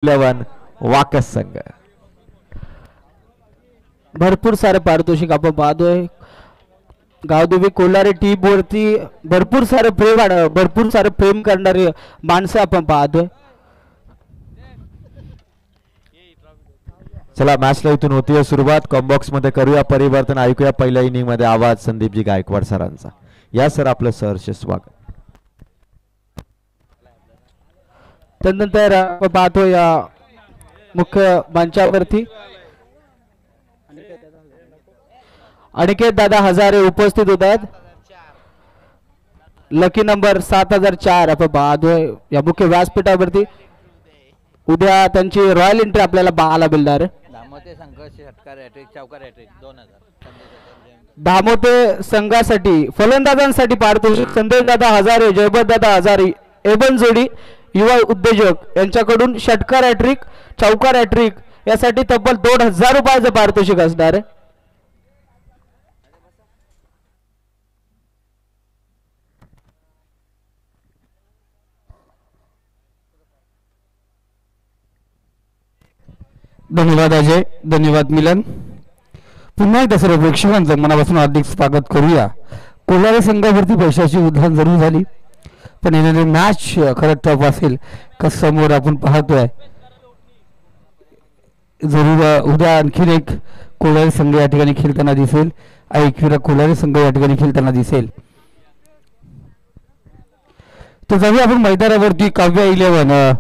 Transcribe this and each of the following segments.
11 वाकस संघ भरपूर सारे पारितोषिक आपण पाहतोय. गावदेवी कोल्हारे टीम वरती भरपूर सारे प्रेम करणारे माणसं आपण पाहतोय. चला मॅचला इथून होतीये सुरुवात. कॉम्बॉक्स मध्ये करूया परिवर्तन. ऐकूया पहिल्या इनिंग मध्ये आवाज संदीपजी गायकवाड सरांचा. या सर आपलं सहर्ष स्वागत. त्यानंतर आपण पाहतो या मुख्य मंचावरती अनिकेत दादा हजारे उपस्थित होत आहेत. लकी नंबर 7004 आपण पाहतोय या मुख्य व्यासपीठावरती. उद्या त्यांची रॉयल एंट्री आपल्याला पाहायला मिळणार. दामोते संघासाठी फलंदाजांसाठी पारितोषिक संदेश दादा हजारे, जयबत दादा हजारे एबन जोडी युवा उद्योजक यांच्याकडून षटकार हॅट्रिक, चौकार हॅट्रिक यासाठी तब्बल 2000 रुपयाचं पारितोषिक असणार आहे. धन्यवाद अजय, धन्यवाद मिलन. पुन्हा एकदा सर्व प्रेक्षकांचं मनापासून हार्दिक स्वागत करूया. कोल्हारे संघावरती पैशाची उधळण जरूर झाली, पण येणारी मॅच खरं टफ असेल का समोर आपण पाहतोय. जरूर उद्या आणखीन एक कोल्हारे संघ या ठिकाणी खेळताना दिसेल. ऐकविरा कोल्हारे संघ या ठिकाणी खेळताना दिसेल. तर जाऊया आपण मैदानावरती. काव्या 11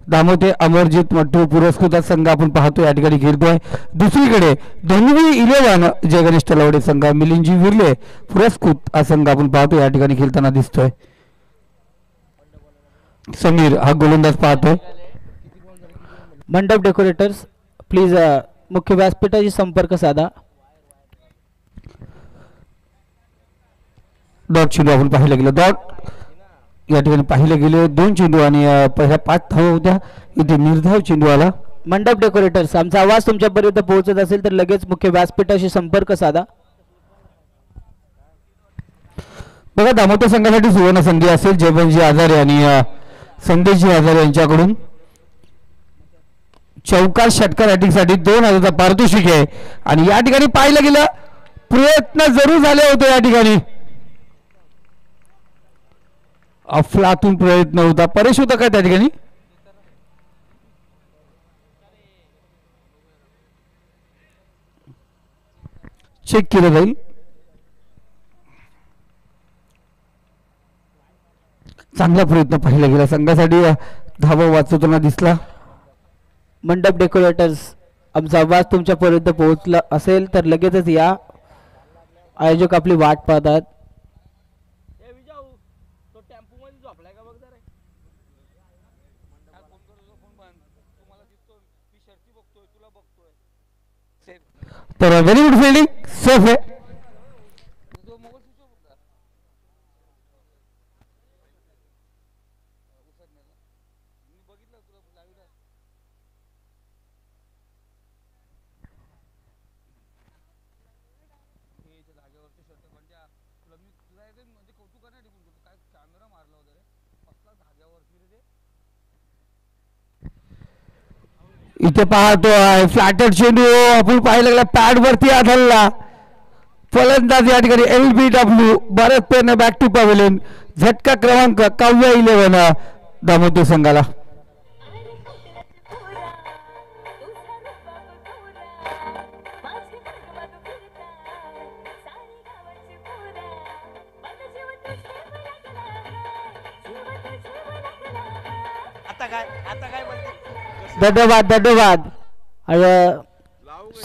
दामोते अमरजीत मट्टू पुरस्कृत संघ आपण पाहतोय या ठिकाणी खेळतोय. दुसरीकडे धन्वी 11 जय गणेश तलवडे संघ मिलिंदजी विर्ले पुरस्कृत हा संघ आपण पाहतोय या ठिकाणी खेळताना दिसतोय. समीर हा गोलंदाज पाहतोय. मंडप डेकोरेटर्स प्लीज मुख्य व्यासपीठाशी संपर्क साधा. डॉट चेंडू आपण पाहिलं गेलं. डॉट या ठिकाणी पाहिले गेले 2 चेंडू आणि पहिल्या 5 धावा होत्या. इथे निर्धाव चेंडू आला. मंडप डेकोरेटर्स आमचा आवाज तुमच्यापर्यंत पोहोचत असेल तर लगेच मुख्य व्यासपीठाशी संपर्क साधा. बघा दामोदर संघासाठी सुवर्ण संधी असेल. जयवंतजी आजारे आणि संदेशजी आजारे यांच्याकडून चौकार षटकार हॅट्रिकसाठी 2000 पारितोषिक आहे. आणि या ठिकाणी पाहिलं गेलं प्रयत्न जरूर झाले होते. या ठिकाणी अफलातून प्रयत्न होता. परेश होता काय त्या ठिकाणी. चेक केलं जाईल. चांगला प्रयत्न पाहिला गेला. संघासाठी धावा वाचवताना दिसला. मंडप डेकोरेटर्स आमचा आवाज तुमच्यापर्यंत पोहोचला असेल तर लगेचच या. आयोजक आपली वाट पाहतात. तर व्हेरी गुड फिल्डिंग सेफ आहे. इथे पाहतो फ्लॅटेड चेंडू आपण पाहिलं गेला पॅड वरती आढळला. फलंदाज या ठिकाणी LBW भारत पेन बॅक टू पवेलियन. झटका क्रमांक काव्या 11 दामोदर संघाला. धन्यवाद धन्यवाद.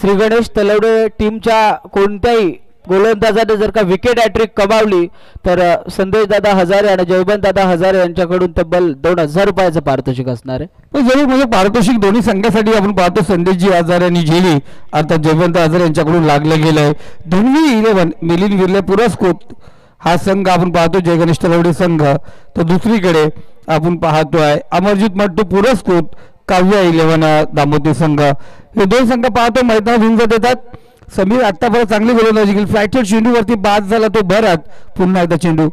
श्री गणेश तलवडे टीमच्या कोणत्याही गोलंदाजाने जर का विकेट हॅट्रिक कमावली तर संदेश दादा हजारे आणि जयवंत दादा हजारे यांच्याकडून तब्बल 2000 रुपयाचं पारितोषिक असणार आहे. जरूर म्हणजे पारितोषिक दोन्ही संघासाठी आपण पाहतो. संदेशजी हजारे आणि जेली अर्थात जयवंत हजारे यांच्याकडून लागलं गेलं आहे. धन्वी 11 मिलिंद विर्ले पुरस्कृत हा संघ आपण पाहतो जय गणेश तलवडे संघ. तर दुसरीकडे आपण पाहतोय अमरजीत मट्टू पुरस्कृत काव्या 11 दामोदर संघ. हे दोन संघ पाहतो मैदानात झुंजत येतात. समीर आतापर्यंत चांगली गोलंदाजी केली. फ्लॅटेड चेंडूवरती बाद झाला तो भरात. पुन्हा एकदा चेंडू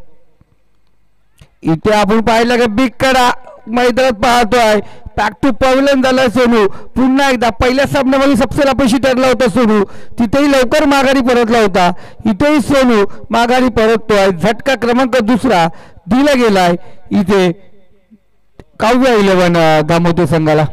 इथे आपण पाहिलं की बिग कडा मैदानात पाहतोय. बॅक टू पवेलियन झाला सोनू. पुन्हा एकदा पहिल्या सामन्यामध्ये सबसे अपयशी ठरला होता सोनू, तिथेही लवकर माघारी परतला होता. इथेही सोनू माघारी परततोय. झटका क्रमांक दुसरा दिला गेलाय इथे काव्य 11 दामोदर संघाला.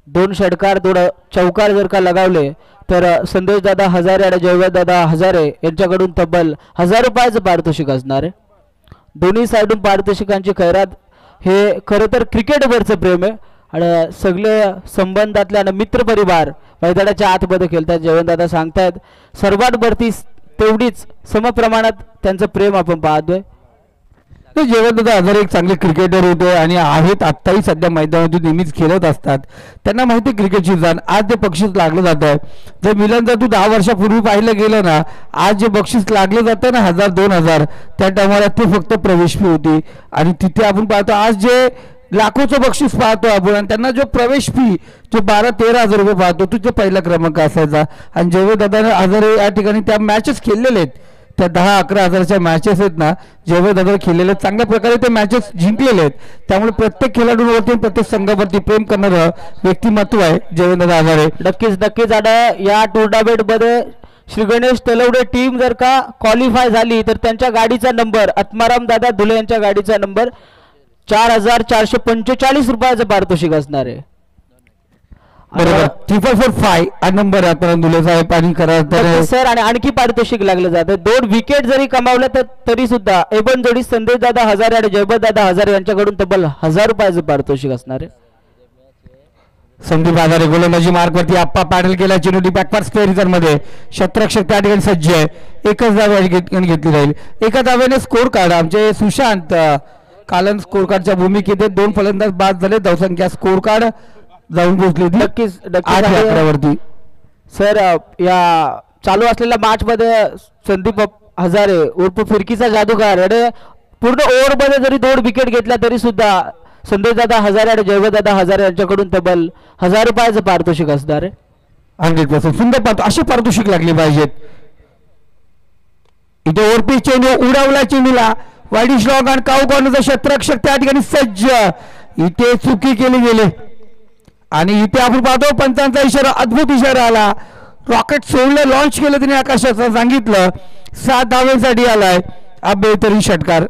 दोन षटकार दोन चौकार जर का लगावले तर संदेश दादा हजारे आणि जयवंत दादा हजारे यांच्याकडून तब्बल 1000 रुपयाचं पारितोषिक असणार आहे. दोन्ही साईडून पारितोषिकांची खैरात हे खरं तर क्रिकेटवरचं प्रेम आहे आणि सगळे संबंधातले आणि मित्रपरिवार मैदानाच्या आतमध्ये खेळतात. जयवंत दादा सांगतायत सर्वात वरती तेवढीच समप्रमाणात त्यांचं प्रेम आपण पाहतोय. जयवंत दादा हजारे एक चांगले क्रिकेटर होते आणि आहेत आत्ताही सध्या मैदानातून नेहमीच खेळत असतात. त्यांना माहिती क्रिकेटची जाण. आज जे बक्षीस लागलं जात आहे, जर मिलन जर तू 10 वर्षापूर्वी पाहिलं गेलं ना, आज जे बक्षीस लागलं जातं ना 1000-2000 त्या टायमाला ते फक्त प्रवेश फी होती. आणि तिथे आपण पाहतो आज जे लाखोचं बक्षीस पाहतो आपण आणि त्यांना जो प्रवेश फी जो 12-13 हजार रुपये पाहतो तो जो पहिला क्रमांक असायचा. आणि जयवंत दादा हजारे या ठिकाणी त्या मॅचेस खेळलेले आहेत, त्या 10-11 हजाराच्या मॅचेस आहेत ना जयवंत दादा खेळलेले आहेत, चांगल्या प्रकारे ते मॅचेस जिंकलेले आहेत. त्यामुळे प्रत्येक खेळाडूंवरती प्रत्येक संघावरती प्रेम करणारं व्यक्तिमत्व आहे जयवंत दादा हजारे. नक्कीच आता या टुर्नामेंटमध्ये श्री गणेश तलवडे टीम जर का क्वालिफाय झाली तर त्यांच्या गाडीचा नंबर आत्माराम दादा धुले यांच्या गाडीचा नंबर 4445 रुपयाचं पारितोषिक असणार आहे. बरोबर 3445 हा नंबर आहे आत्माराम धुले साहेब. आणि खरं सर आणि आणखी पारितोषिक लागलं जातं. 2 विकेट जरी कमावलं तर तरी सुद्धा एबन जोडी संदेश दादा हजारे आणि जयवंत दादा हजारे यांच्याकडून तब्बल 1000 रुपयाचं पारितोषिक असणार आहे. संदीप हजारे गोलंदाजी मार्कवरती आप्पा पॅडल केला. चेंडू बॅकवर्ड स्क्वेअर मध्ये शतरक्षक त्या ठिकाणी सज्ज आहे. एकच धाव घेतली जाईल. एका धावेने स्कोर कार्ड आमचे सुशांत कालन स्कोर कार्डच्या भूमिकेत 2 फलंदाज बाद झाले. धावसंख्या स्कोर कार्ड जाऊन पोहोचली नक्कीच आकड्यावरती. सर या चालू असलेल्या मॅच मध्ये संदीप हजारे उर्फ फिरकीचा जादूगार याने पूर्ण ओव्हर मध्ये जरी 2 विकेट घेतल्या तरी सुद्धा संदेश दादा हजारे आणि जयवंत दादा हजारे यांच्याकडून तब्बल 1000 रुपयाचं पारितोषिक असणार आहे. 100% सुंदर पाहतो असे पारितोषिक लागले पाहिजेत. इथे ओरपी चेंडू उडवला. चेंडूला वाईडिश लॉग आणि काऊ कॉर्नरचा क्षेत्ररक्षक त्या ठिकाणी सज्ज. इथे चुकी केली गेली आणि इथे आपण पाहतो पंचांचा इशारा अद्भुत इशारा आला. रॉकेट सोडलं लॉन्च केलं तिने आकाशाचं सांगितलं 7 धावेसाठी आलाय हा बेहतरीन षटकार.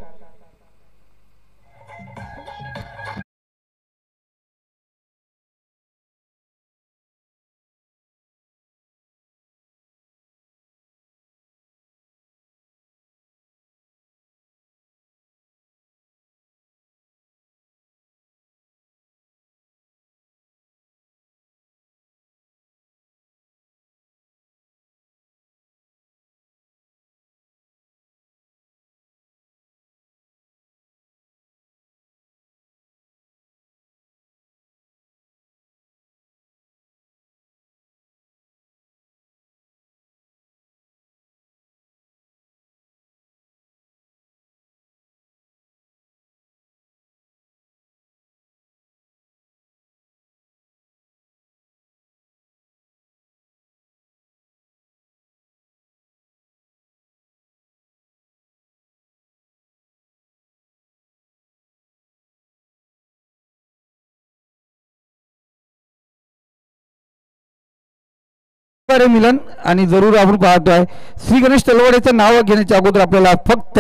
मिलन आणि जरूर आपण पाहतोय श्री गणेश तलवडेचं नाव घेण्याच्या अगोदर आपल्याला फक्त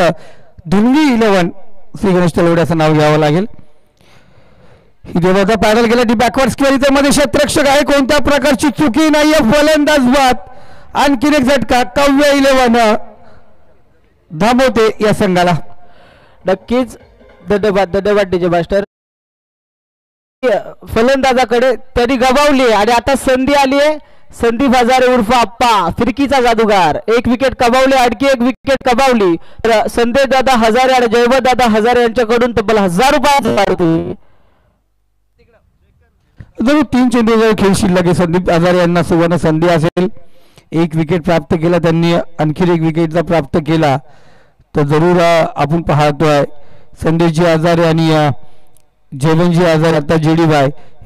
धुंगी 11 श्री गणेश तलवड्याचं नाव घ्यावं लागेल. देवाचा पॅडल गेला डी बॅकवर्ड स्क्वेअर मध्ये क्षेत्ररक्षक आहे. कोणत्या प्रकारची चुकी नाहीये. फलंदाज बाद. आणखीन एक झटका. काव्य 11 धामोते या संघाला. नक्कीच धन्यवाद डीजे मास्टर. फलंदाजाकडे त्यांनी गमावली आणि आता संधी आली आहे. संदीप हजारे उर्फ आप्पा फिरकीचा जादूगार 1 विकेट कमावली. आणखी 1 विकेट कमावली तर संदेश दादा हजारे आणि जयवंत दादा हजारे यांच्याकडून तब्बल 1000 रुपयाचं पारितोषिक. जरूर 3 चेंडू जर खेळ शिल्लक आहे. संदीप हजारे यांना सुवर्ण संधी असेल. 1 विकेट प्राप्त केला त्यांनी. आणखी 1 विकेटचा प्राप्त केला तर जरूर आपण पाहतोय संदेशजी हजारे आणि जयवंतजी हजारे आता JD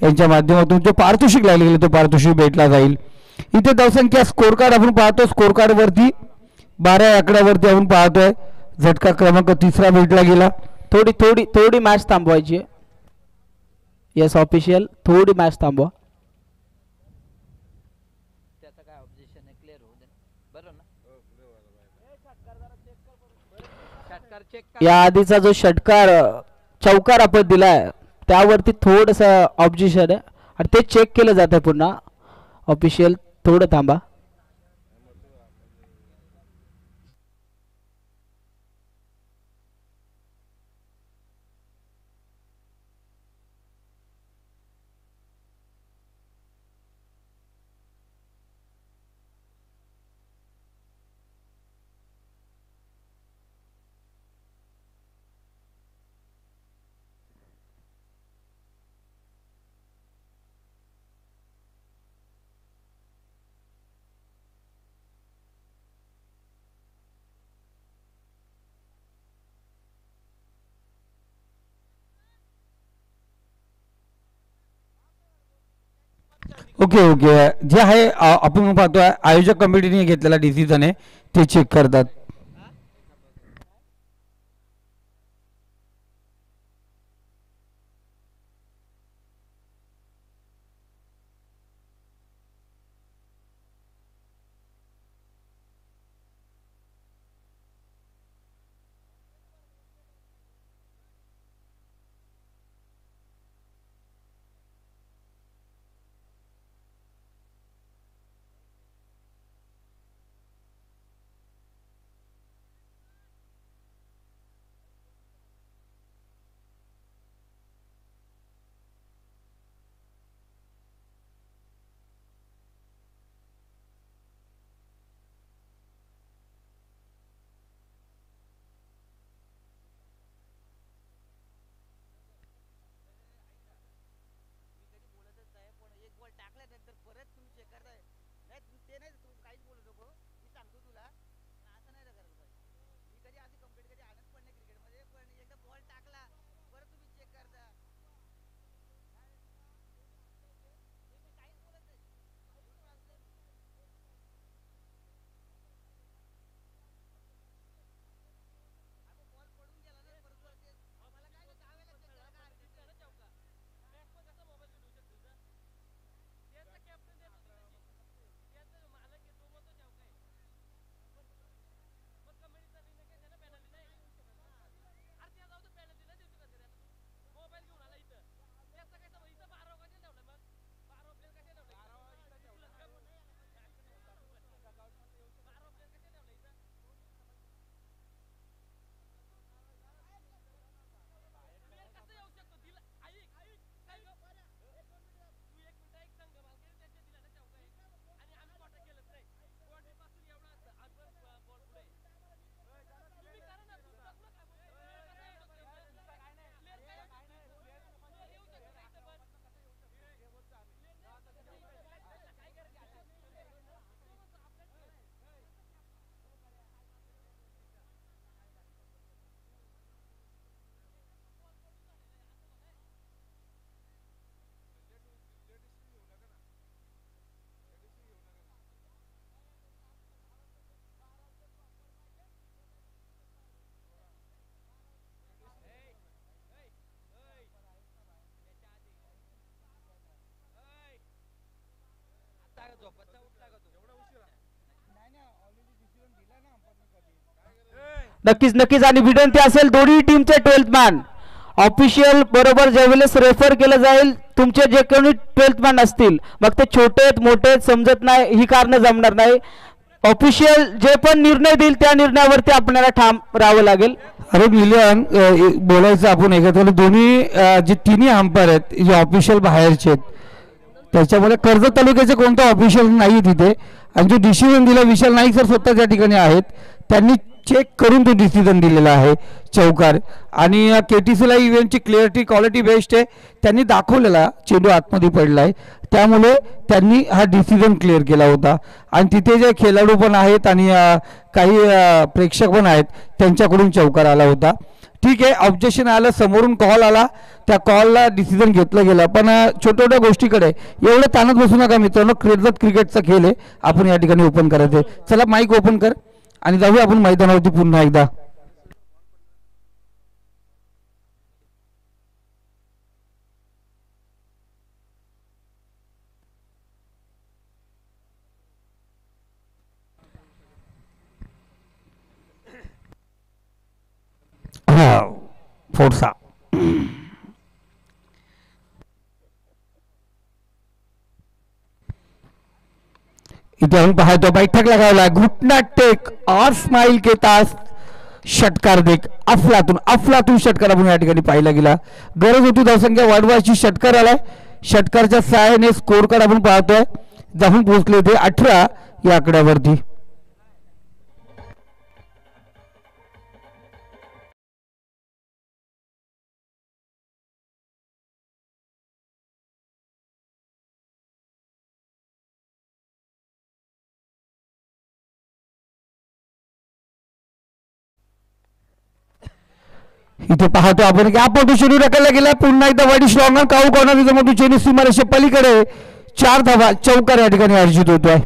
यांच्या माध्यमातून जो पारितोषिक लागले गेले तो पारितोषिक भेटला जाईल. इथे धावसंख्या स्कोर कार्ड आपण पाहतो, स्कोर कार्ड वरती 12 आकड्यावरती आपण पाहतोय झटका क्रमांक 3 भेटला गेला. थोडी थोडी थोडी मॅच थांबवायची. येस ऑफिशियल, थोडी मॅच थांबवा. या आधीचा जो षटकार चौकार आपण दिलाय त्यावरती थोडस ऑब्जेक्शन आहे आणि ते चेक केलं जात आहे पुन्हा. ऑफिशियल थोडं थांबा. ओके ओके, जे आहे आपण पाहतोय आयोजक कमिटीने घेतलेला डिसिजन आहे ते चेक करतात. नक्कीच नक्कीच आणि विनंती असेल दोन्ही टीमचे 12th मॅन ऑफिशियल बरोबर ज्यावेळेस रेफर केलं जाईल तुमचे जे कोणी 12th मॅन असतील मग ते छोटे मोठे समजत नाही ही कारण जमणार नाही. ऑफिशियल जे पण निर्णय देईल त्या निर्णयावरती आपल्याला ठाम राहावं लागेल. अरे मिलियन बोलायचं आपण एकत्र दोन्ही जे तिन्ही अंपायर आहेत जे ऑफिशियल बाहेरचे आहेत त्याच्यामुळे कर्जत तालुक्याचे कोणता ऑफिशियल नाही तिथे आणि जो डिसिजन दिला विशाल नाईक सर स्वतः त्या ठिकाणी आहेत त्यांनी चेक करून तो डिसिजन दिलेला आहे चौकार आणि KTCला इव्हेंटची क्लिअरिटी क्वालिटी बेस्ट आहे त्यांनी दाखवलेला चेंडू आतमध्ये पडला आहे त्यामुळे त्यांनी हा डिसिजन क्लिअर केला होता आणि तिथे जे खेळाडू पण आहेत आणि काही प्रेक्षक पण आहेत त्यांच्याकडून चौकार आला होता. ठीक आहे, ऑब्जेक्शन आलं, समोरून कॉल आला, त्या कॉलला डिसिजन घेतलं गेलं, पण छोट्या छोट्या गोष्टीकडे एवढं ताणत बसू नका मित्रांनो. क्रिकेटचा खेळ आहे, आपण या ठिकाणी ओपन करायचं आहे. चला माईक ओपन कर आणि जाऊया आपण मैदानावरती पुन्हा एकदा. फोर्सा इथे आपण पाहतो बैठक लगावला, घुटना टेक और स्माइल के तास षटकार देख, अफलातून अफलातून षटकार आपण या ठिकाणी पाहिला गेला. गरज होती धावसंख्या वाढवायची, षटकार आलाय. षटकारच्या सहाय्याने स्कोर कार्ड आपण पाहतोय, जाऊन पोहोचले ते 18 या आकड्यावरती. इथे पाहतो आपण की आपण चेंडू टाकायला गेला, पुन्हा एकदा वाईट स्ट्रॉंग काऊ कॉर्नर मोठी चेंडू सीमारेषे पलीकडे 4 धावा, चौकार या ठिकाणी अर्जित होतोय.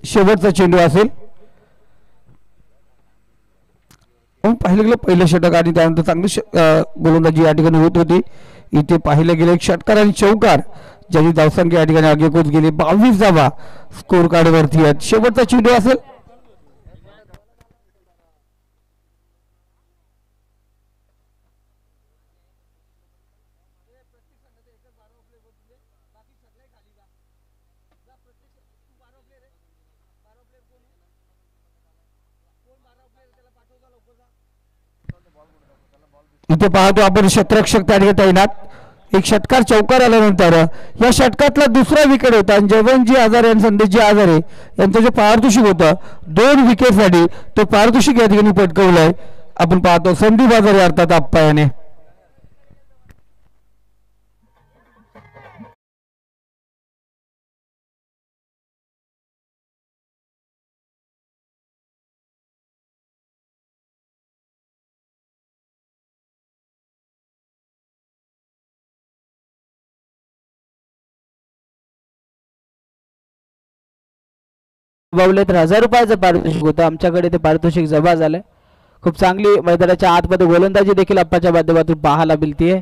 शेवटचा चेंडू असेल. पाहिलं गेलं पहिलं षटक आणि त्यानंतर चांगली गोलंदाजी या ठिकाणी होत होती. इथे पाहिलं गेलं एक षटकार आणि चौकार, ज्याची धावसंख्या या ठिकाणी आगेकूच गेली. 22 धावा स्कोर कार्ड वरती आहेत. शेवटचा चेंडू असेल. इथे पाहतो आपण क्षेत्ररक्षक त्या ठिकाणी तैनात. एक षटकार चौकार आल्यानंतर या षटकातला दुसरा विकेट होता आणि जयवंतजी आजारे आणि संदेशजी आजारे यांचं जे पारितोषिक होतं 2 विकेटसाठी, तो पारितोषिक या ठिकाणी पटकवलंय. आपण पाहतो संदीप आजारे अर्थात आप्पा याने. बावले तर 1000 रुपयाचं पारितोषिक होतं. आमच्याकडे ते पारितोषिक जमा झालंय. खूप चांगली मैदानाच्या आतमध्ये गोलंदाजी देखील आप्पाच्या माध्यमातून पाहायला मिळतीये.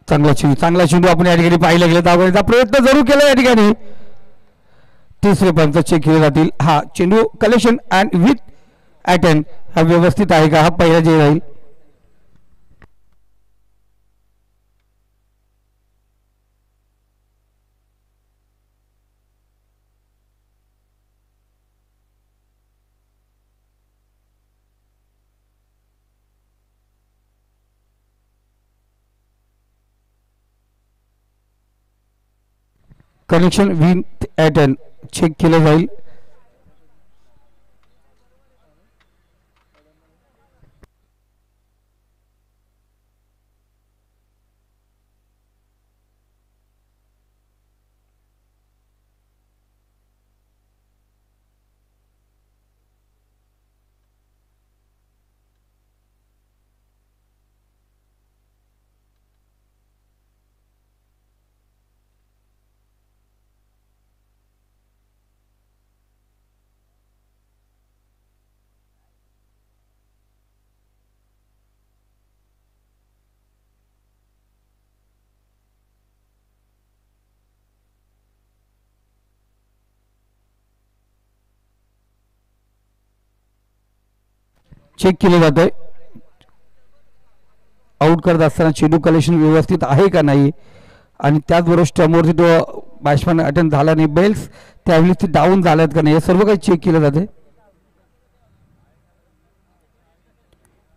चांगला चेंडू आपण या ठिकाणी पाहिला गेला. धावण्याचा प्रयत्न जरूर केला या ठिकाणी. तिसरे पंच चेक केले जातील. हा चेंडू कलेक्शन अँड विथ अटेंड हा व्यवस्थित आहे का, हा पहिला जे राहील. कनेक्शन विथ अटेंड चेक केलं जाईल. चेक केलं जात आहे. आउट करत असताना चेंडू कलेक्शन व्यवस्थित आहे का नाही आणि त्याचबरोबर स्टंपवरती तो बॅट्समॅन अटेंड झाला नाही, बेल्स त्यावेळी ते डाऊन झाल्यात का नाही हे सर्व काही चेक केलं जाते.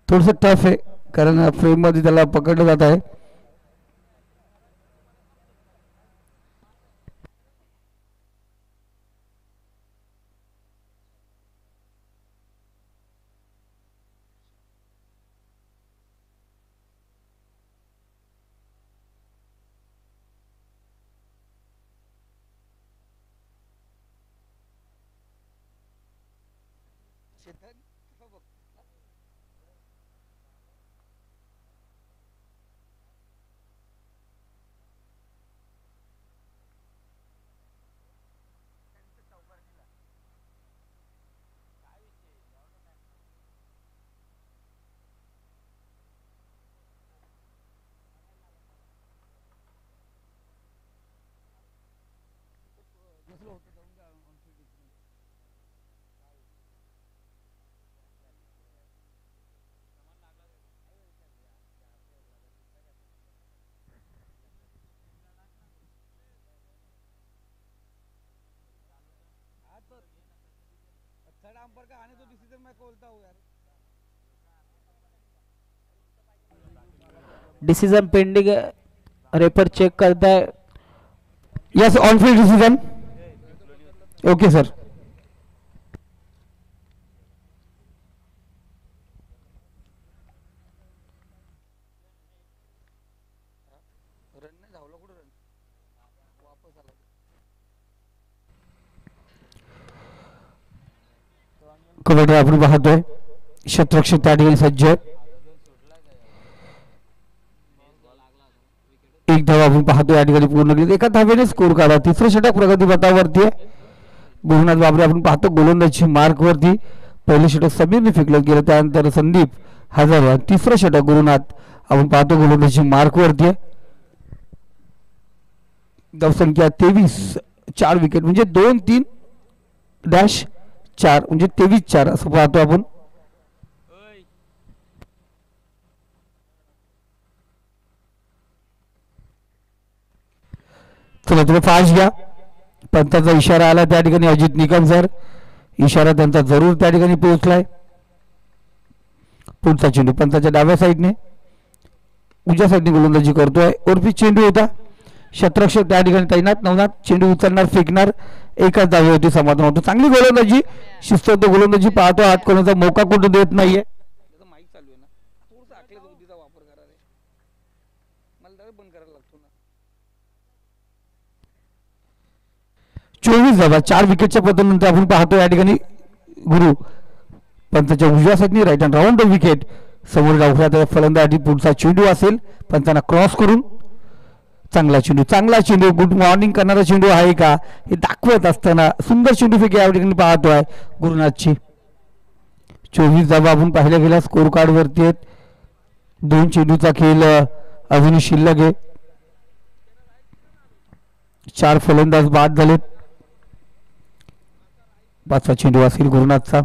थोडंसं टफ आहे कारण फ्रेममध्ये त्याला पकडलं जात आहे. डिसिजन पेंडिंग रेफर चेक करताय. Yes on field decision. Okay sir. Kabaddi आपण पाहतोय शतरक्षक त्या ठिकाणी सज्ज. एक धाव आपण पाहतो या ठिकाणी पूर्ण केली, एका धावेने स्कोर काढा. तिसरं षटक प्रगतीपथावरती आहे. गुरुनाथ बाबरे आपण पाहतो गोलंदाजी मार्क वरती. पहिलं षटक समीरने फेकलं गेलं, त्यानंतर संदीप हजारे. तिसरं षटक गुरुनाथ आपण पाहतो गोलंदाजी मार्क वरती आहे. धावसंख्या 23, 4 विकेट म्हणजे 2-3-4 म्हणजे 23-4 असं पाहतो आपण. चला तुम्ही फास्ट घ्या. पंताचा इशारा आला त्या ठिकाणी अजित निकम सर, इशारा त्यांचा जरूर त्या ठिकाणी पोहोचलाय. पुढचा चेंडू पंताच्या डाव्या साईडने उजव्या साईडने गोलंदाजी करतोय. ओरपी चेंडू होता. शतरक्षक त्या ठिकाणी तैनात. नवनाथ चेंडू उचलणार, फेकणार. एकाच धावेवरती समाधान होतं. चांगली गोलंदाजी, शिस्तबद्ध गोलंदाजी पाहतो. हात कोणाचा मौका कुठं देत नाहीये. 24 धावा 4 विकेटच्या पतनानंतर आपण पाहतो या ठिकाणी गुरु पंताच्या उजव्या साईडने राईट हँड राऊंड विकेट समोर डावखऱ्यात फलंदाजी. पुढचा चेंडू असेल पंतांना क्रॉस करून. चांगला चेंडू गुड मॉर्निंग करणारा चेंडू आहे का हे दाखवत असताना सुंदर चेंडू फेक या ठिकाणी पाहतोय गुरुनाथची. 24 धावा आपण पाहिल्या गेल्या स्कोर कार्ड वरती आहेत. 2 चेंडूचा खेळ अजूनही शिल्लक आहे. 4 फलंदाज बाद झालेत. 5वा चेंडू असेल गुरुनाथचा.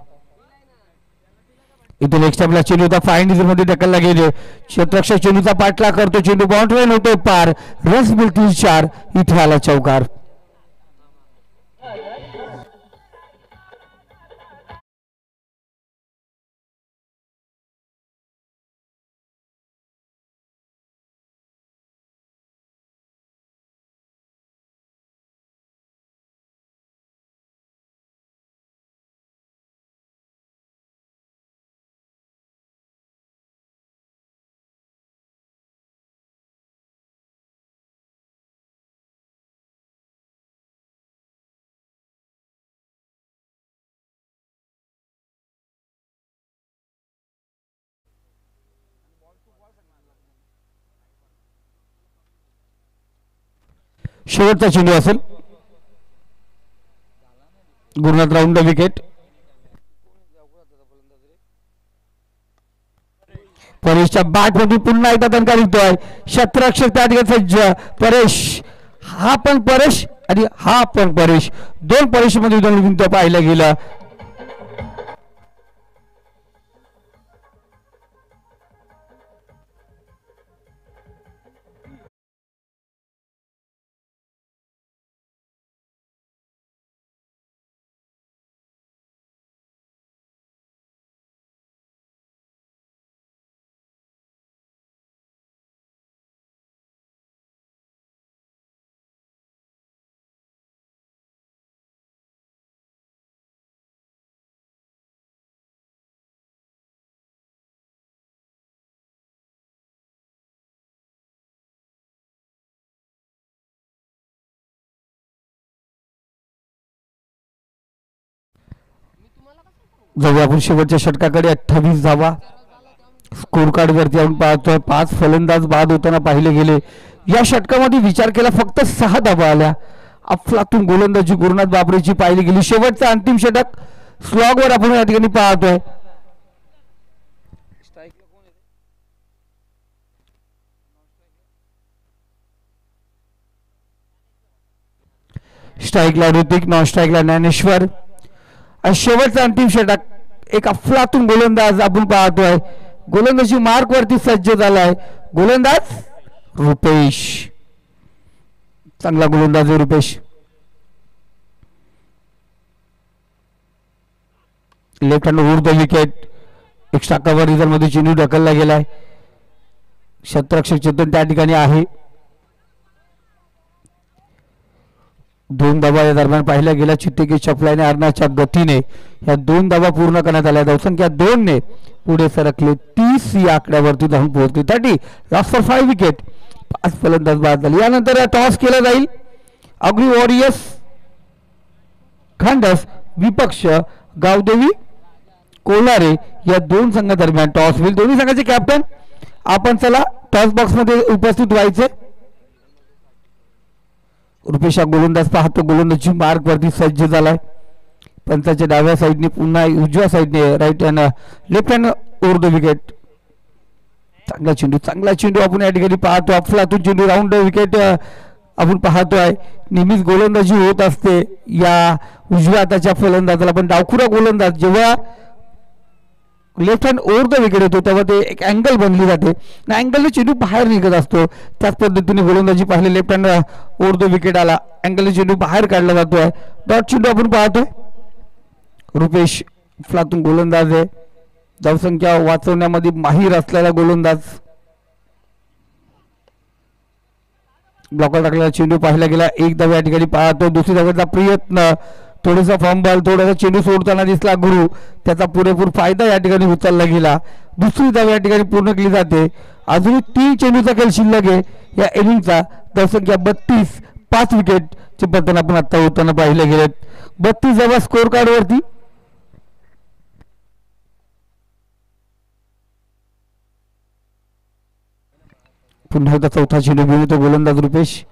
इथून एक्स्ट्रा चेंडू होता, फाईन डिझेल मध्ये ढकलला गेले. क्षेत्ररक्षक चेंडूचा पाठलाग करतो. चेंडू बाउंड्री होतोय पार. रस मिळतील 4. इथे आला चौकार. शेवटचा चेंडू असेल. Gurunath round wicket. परेशच्या बॅट मधून पुन्हा एकदा दणका निघतोय. शतरक्षक त्या ठिकाणी सज्ज. परेश हा पण परेश आणि हा पण परेश, 2 परेश मध्ये पाहायला गेलं. जाऊया आपण शेवटच्या षटकाकडे. 28 धावा स्कोर कार्ड वरती आपण पाहतोय. 5 फलंदाज बाद होताना पाहिले गेले. या षटकामध्ये विचार केला फक्त 6 धावा आल्या. अफलातून गोलंदाजी गुरुनाथ बाबरेची पाहिली गेली. शेवटचा अंतिम षटक स्लॉग वर आपण या ठिकाणी पाहतोय. स्ट्राईकला ऋतिक, नॉन स्ट्राईकला ज्ञानेश्वर. आणि शेवटचा अंतिम षटक एक अफलातून गोलंदाज आपण पाहतोय. गोलंदाजी मार्क वरती सज्ज झालाय. गोलंदाज रुपेश. चांगला गोलंदाज आहे रुपेश. लेफ्ट हँड ऊर्ध्व विकेट. एक्स्ट्रा कव्हर रिझल्ट मध्ये चेंडू ढकलला गेलाय. क्षेत्ररक्षक चेतन त्या ठिकाणी आहे. 2 धावा या दरम्यान पाहिल्या गेल्या. चित्तेकी चपलाने अर्णाच्या गतीने या 2 धावा पूर्ण करण्यात आल्या. धावसंख्या 2 ने पुढे सरकले. 30 या आकड्यावरती धावून पोहोचले. 30 लॉस फॉर 5 विकेट. 5 फलंदाज बाद झाले. यानंतर टॉस केला जाईल. अग्री वॉरियर्स खांडस विपक्ष गावदेवी कोलारे या 2 संघादरम्यान टॉस होईल. दोन्ही संघाचे कॅप्टन आपण चला टॉस बॉक्स मध्ये उपस्थित व्हायचे. रुपेश गोलंदाज पाहतो. गोलंदाजी मार्क वरती सज्ज झालाय. पंचाच्या डाव्या साईडने पुन्हा उजव्या साईडने राईट हँड लेफ्ट हँड ऊर्ध्व विकेट. चांगला चेंडू आपण या ठिकाणी पाहतो. अफलातून चेंडू राऊंड विकेट आपण पाहतोय. नेहमीच गोलंदाजी होत असते या उजव्या हाताच्या फलंदाजाला. पण डावखुरा गोलंदाज जेव्हा लेफ्ट हँड ऊर्ध्व विकेट येतो तेव्हा ते एक अँगल बनली जाते. अँगलने चेंडू बाहेर निघत असतो. त्याच पद्धतीने गोलंदाजी पाहिले. लेफ्ट हँड ऊर्ध्व विकेट आला. अँगलने चेंडू बाहेर काढला जातोय. डॉट चेंडू आपण पाहतोय. रुपेश फ्लातून गोलंदाज आहे. धावसंख्या वाचवण्यामध्ये माहीर असलेला गोलंदाज. ब्लॉकर टाकलेला चेंडू पाहिला गेला. 1 धाव या ठिकाणी पाहतो. दुसरी धावेचा प्रयत्न. थोडासा फंबल. थोडासा चेंडू सोडताना दिसला गुरु. त्याचा पुरेपूर फायदा या ठिकाणी उचलला गेला. दुसरी धाव या ठिकाणी पूर्ण केली जाते. अजूनही 3 चेंडूचा खेळ शिल्लक आहे या इनिंगचा. धावसंख्या 32. 5 विकेटचे पतन आपण आता होताना पाहिले गेलेत. 32 धावा स्कोर कार्ड वरती. पुन्हा एकदा चौथा चेंडू घेऊन येतो गोलंदाज रुपेश.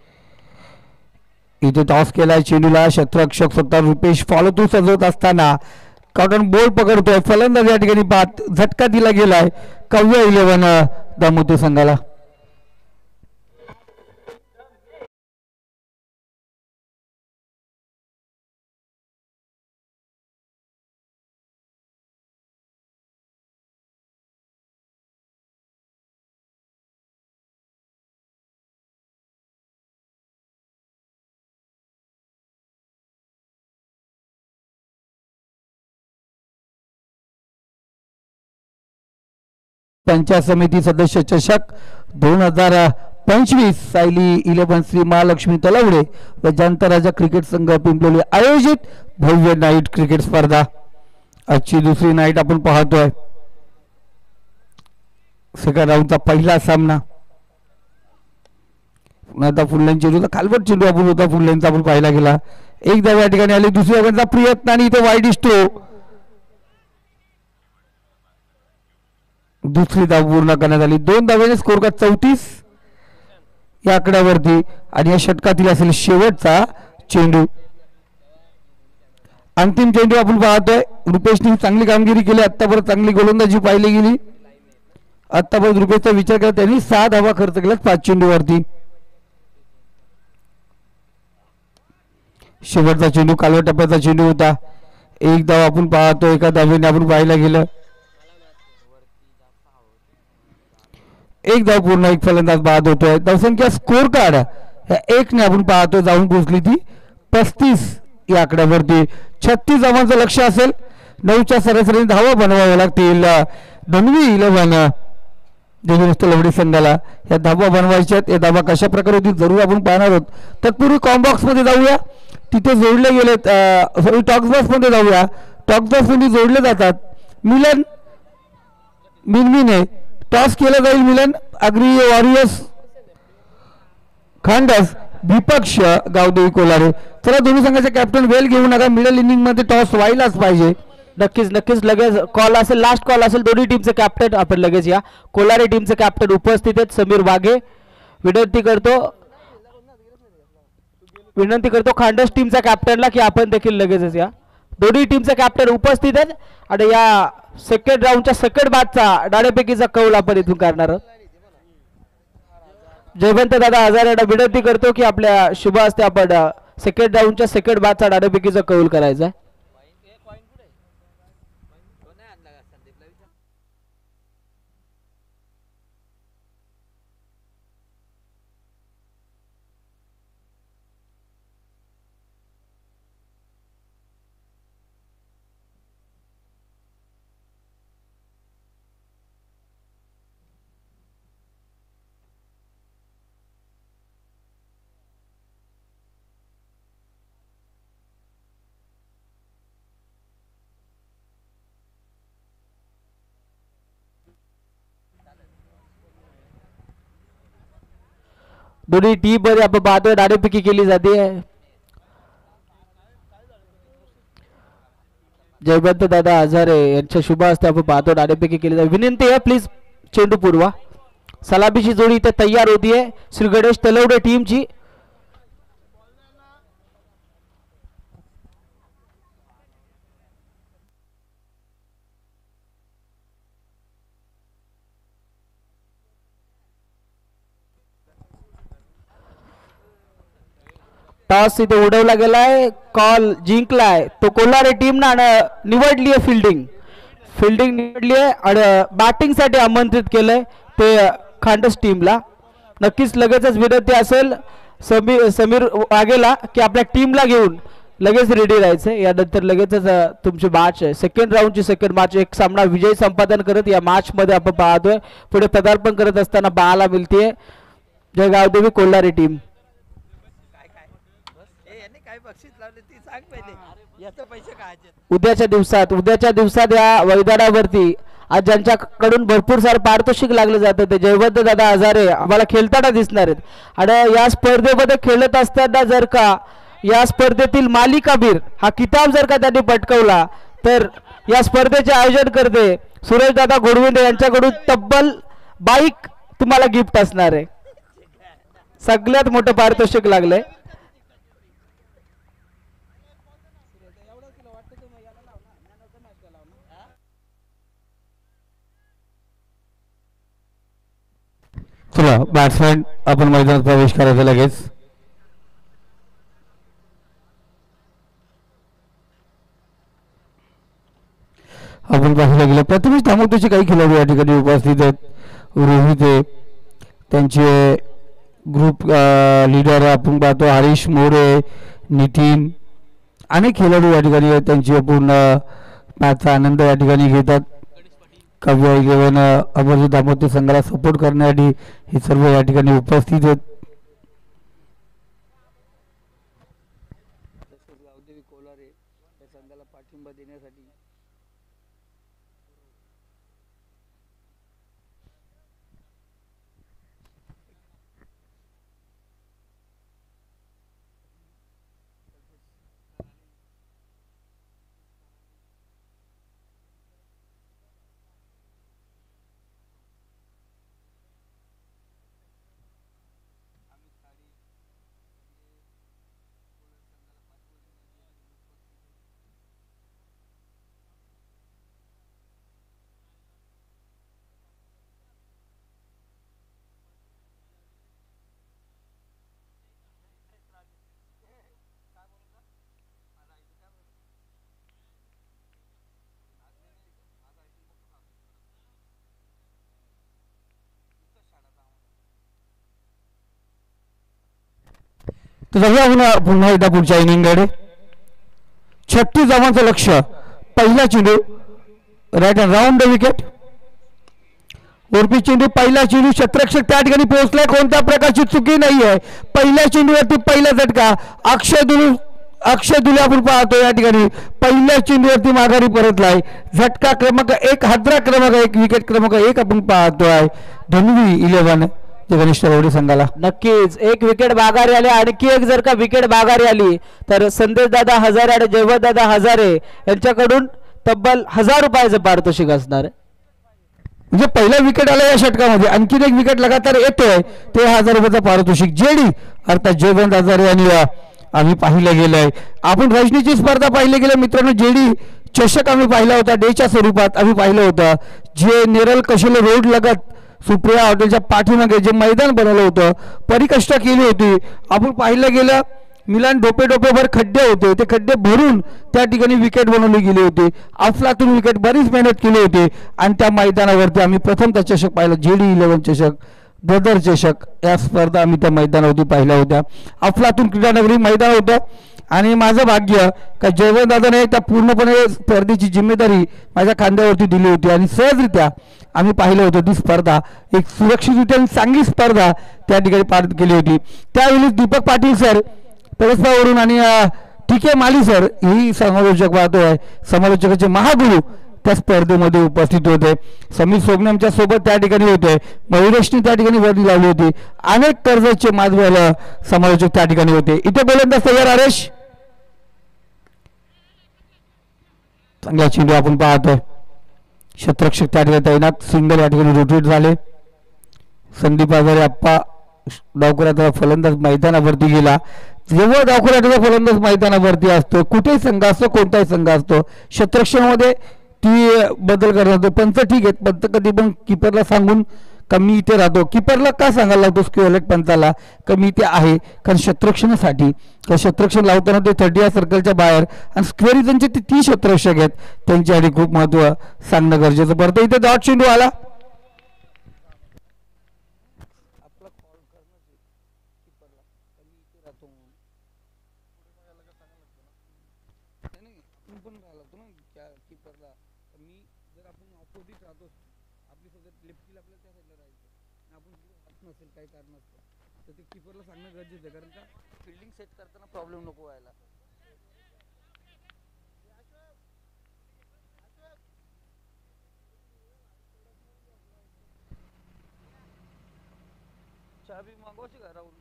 इथे टॉस केलाय चेंडूला. क्षेत्ररक्षक स्वतः रुपेश फॉलो थ्रू सजवत असताना कॉटन बॉल पकडतोय. फलंदाज या ठिकाणी बाद. झटका दिला गेलाय काव्य 11 दामोते संघाला. पंचायत समिती सदस्य चषक 2025 सायली 11 श्री महालक्ष्मी तलवडे व जनता राजा क्रिकेट संघ पिंपलोली आयोजित भव्य नाईट क्रिकेट स्पर्धा. आजची दुसरी नाईट आपण पाहतोय. सेकंड राऊंडचा पहिला सामना. आता फुललाईन चेंडूचा खालवट चेंडू आपण होता. फुललाईनचा आपण पाहिला गेला. 1 धाव या ठिकाणी आली. दुसऱ्या धावेचा प्रयत्न आणि इथे वाईड स्ट्रो. दुसरी धाव पूर्ण करण्यात आली. 2 धावेने स्कोर कार्ड 34 या आकड्यावरती. आणि या षटकातील असेल शेवटचा चेंडू. अंतिम चेंडू आपण पाहतोय. रुपेशने चांगली कामगिरी केली. आतापर्यंत चांगली गोलंदाजी पाहिली गेली. आतापर्यंत रुपेशचा विचार केला त्यांनी 6 धावा खर्च केल्या 5 चेंडूवरती. शेवटचा चेंडू कालव्या टप्प्याचा चेंडू होता. 1 धाव आपण पाहतो. एका धावेने आपण पाहायला गेलं. 1 धाव पूर्ण. 1 फलंदाज बाद होतोय. धावसंख्या स्कोर कार्ड ह्या 1 ने आपण पाहतो जाऊन पोहोचली ती 35 या आकड्यावरती. 36 धावांचं लक्ष असेल. 9च्या सरासरीने धावा बनवाव्या लागतील. धनवी 11 देवीनस्त लवडी संघाला या धावा बनवायच्या. या धावा कशा प्रकारे होतील जरूर आपण पाहणार आहोत. तत्पूर्वी कॉम्बॉक्स मध्ये जाऊया. तिथे जोडले गेलेत. टॉक्स बॉक्स मध्ये जाऊया. टॉक्स बॉक्स मध्ये जोडले जातात. मिलन मिनमिने टॉस केला जाईल. मिलन अग्री वॉरियर्स खांडस विपक्ष गावदेवी कोलारे. चला दोन्ही संघाचे कॅप्टन वेल घेऊ नका. मिडल इनिंग मध्ये टॉस व्हायलाच पाहिजे. नक्कीच नक्कीच लगेच कॉल असेल, लास्ट कॉल असेल. दोन्ही टीमचे कॅप्टन आपण लगेच या. कोलारे टीमचे कॅप्टन उपस्थित आहेत समीर वाघे. विनंती करतो खांडस टीमच्या कॅप्टनला की आपण देखील लगेचच या. दोन्ही टीमचे कॅप्टन उपस्थित आहेत आणि या सेकंड राऊंडच्या सेकंड बॅचचा डाळेपैकीचा कौल आपण इथून करणार आहोत. जयवंत दादा हजारे विनंती करतो की आपल्या शुभ हस्ते आपण सेकंड राऊंडच्या सेकंड बॅचचा डाळेपैकीचा कौल करायचा आहे. दोन्ही टीम मध्ये आपण पाहतोय डाळेपैकी केली जाते. जयवंत दादा हजारे यांच्या शुभ हस्ते आपण पाहतो डाळेपैकी केली जाते. विनंती आहे प्लीज चेंडू पुरवा. सलामीची जोडी इथे तयार होतीये श्री गणेश तलवडे टीमची. टॉस इथे उडवला गेलाय, कॉल जिंकलाय तो कोलारे टीम ना निवडली आहे फिल्डिंग निवडली आहे आणि बॅटिंग साठी आमंत्रित केलंय ते खांडस टीमला. नक्कीच लगेचच विनंती असेल समीर वाघेला की आपल्या टीमला घेऊन लगेच रेडी राहायचंय. यानंतर लगेचच तुमची मॅच आहे सेकंड राऊंडची सेकंड मॅच. एक सामना विजय संपादन करत या मॅच मध्ये आपण पाहतोय पुढे पदार्पण करत असताना पाहायला मिळतीये जयगावदेवी कोल्हारी टीम. उद्याच्या दिवसात या मैदानावरती आज ज्यांच्याकडून भरपूर सारं पारितोषिक लागलं जातं ते जयवंत दादा हजारे आम्हाला खेळताना दिसणार आहेत. आणि या स्पर्धेमध्ये खेळत असताना जर का या स्पर्धेतील मालिकाबीर हा किताब जर का त्यांनी पटकवला तर या स्पर्धेचे आयोजन करते सुरेश दादा घोडविंदे यांच्याकडून तब्बल बाईक तुम्हाला गिफ्ट असणार आहे. सगळ्यात मोठं पारितोषिक लागलंय. चला बॅट्समॅन आपण मैदानात प्रवेश करायचा लगेच. आपण पाहायला गेलं प्रथमेश तांबोटीचे काही खेळाडू या ठिकाणी उपस्थित आहेत. रोहित आहे त्यांचे ग्रुप लीडर आपण पाहतो हरीश मोरे, नितीन अनेक खेळाडू या ठिकाणी आहेत. त्यांची पूर्ण मॅचचा आनंद या ठिकाणी घेतात. काव्य 11 अमरजित दामोदर संघाला सपोर्ट करण्यासाठी हे सर्व या ठिकाणी उपस्थित आहेत. पाठिंबा देण्यासाठी तर जाऊया पुन्हा एकदा पुढच्या इनिंगकडे. 36 धावांचं लक्ष. पहिला चेंडू right hand round the wicket. उर्फी चेंडू पहिला चेंडू क्षेत्ररक्षक त्या ठिकाणी पोहोचलाय. कोणत्या प्रकारची चुकी नाही आहे. पहिल्या चेंडूवरती पहिला झटका. अक्षय दुले आपण पाहतो या ठिकाणी पहिल्या चेंडूवरती माघारी परतलाय. झटका क्रमांक 1, हादरा क्रमांक 1, विकेट क्रमांक 1 आपण पाहतोय धनवी 11 गणेश तलवडे संघाला. नक्कीच एक विकेट माघारी आली. आणखी एक जर का विकेट माघारी आली तर संदेश दादा हजारे आणि जयवंत दादा हजारे यांच्याकडून तब्बल 1000 रुपयाचं पारितोषिक असणार आहे. म्हणजे पहिला विकेट आला या षटकामध्ये, आणखीन एक विकेट लगातार येतोय, ते 1000 रुपयाचं पारितोषिक जेडी अर्थात जयवंत आजारे यांनी आम्ही पाहिलं गेलंय. आपण रजनीची स्पर्धा पाहिली गेलं मित्रांनो. जेडी चषक आम्ही पाहिला होता, डेच्या स्वरूपात आम्ही पाहिलं होतं, जे नेरल कशोले रोड लगत सुप्रिया हॉटेलच्या पाठीमागे जे मैदान बनवलं होतं, परिकष्ट केली होती. आपण पाहिलं गेलं मिलान डोपेभर खड्डे होते, ते खड्डे भरून त्या ठिकाणी विकेट बनवली गेली होती. अफलातून विकेट, बरीच मेहनत केली होती आणि त्या मैदानावरती आम्ही प्रथम त्या चषक पाहिला, जेडी 11 चषक, ब्रदर चषक, या स्पर्धा आम्ही त्या मैदानावरती पाहिल्या होत्या. अफलातून क्रीडानगरी मैदान होतं आणि माझं भाग्य का जयवंत दादाने त्या पूर्णपणे स्पर्धेची जिम्मेदारी माझ्या खांद्यावरती दिली होती आणि सहजरित्या आम्ही पाहिलं होतं ती स्पर्धा एक सुरक्षितरित्या आणि चांगली स्पर्धा त्या ठिकाणी पार केली होती. त्यावेळी दीपक पाटील सर परस्परावरून आणि टीके माली सर ही समालोचक पाहतोय, समालोचकाचे महागुरू त्या स्पर्धेमध्ये उपस्थित होते. समीर सोबने आमच्या सोबत त्या ठिकाणी होते, मयुरेशनी त्या ठिकाणी वर्दी लावली होती, अनेक कर्जचे माधवल समालोचक त्या ठिकाणी होते. इथे गोलंदाज तयार आरेश, चांगला चेंडू आपण पाहतोय, क्षेत्ररक्षक त्या ठिकाणी तैनात, सिंगल या ठिकाणी रोटेट झाले. संदीप आजारे आप्पा डावखुऱ्याचा फलंदाज मैदानावरती गेला. जेव्हा डावखुऱ्याचा फलंदाज मैदानावरती असतो, कुठेही संघ असतो, कोणताही संघ असतो, क्षेत्ररक्षणामध्ये ती बदल करणार. पंच ठीक आहेत, पंच कधी पण किपरला सांगून कमी इथे राहतो. किपरला का सांगायला लावतो स्क्वेअरलेट पंचाला कमी इथे आहे, कारण क्षेत्ररक्षणासाठी क्षेत्ररक्षण लावताना ते 30 सर्कलच्या बाहेर आणि स्क्वेअर इथंचे ते 30 क्षेत्ररक्षक आहेत, त्यांच्यासाठी खूप महत्व सांगणं गरजेचं पडतं. इथे डॉट चेंडू आला, काही कारण असतं तर ते कीपरला सांगणं गरजेचं आहे, कारण का फिल्डिंग सेट करताना प्रॉब्लेम नको व्हायला. चाबी मागवायची का राहुल?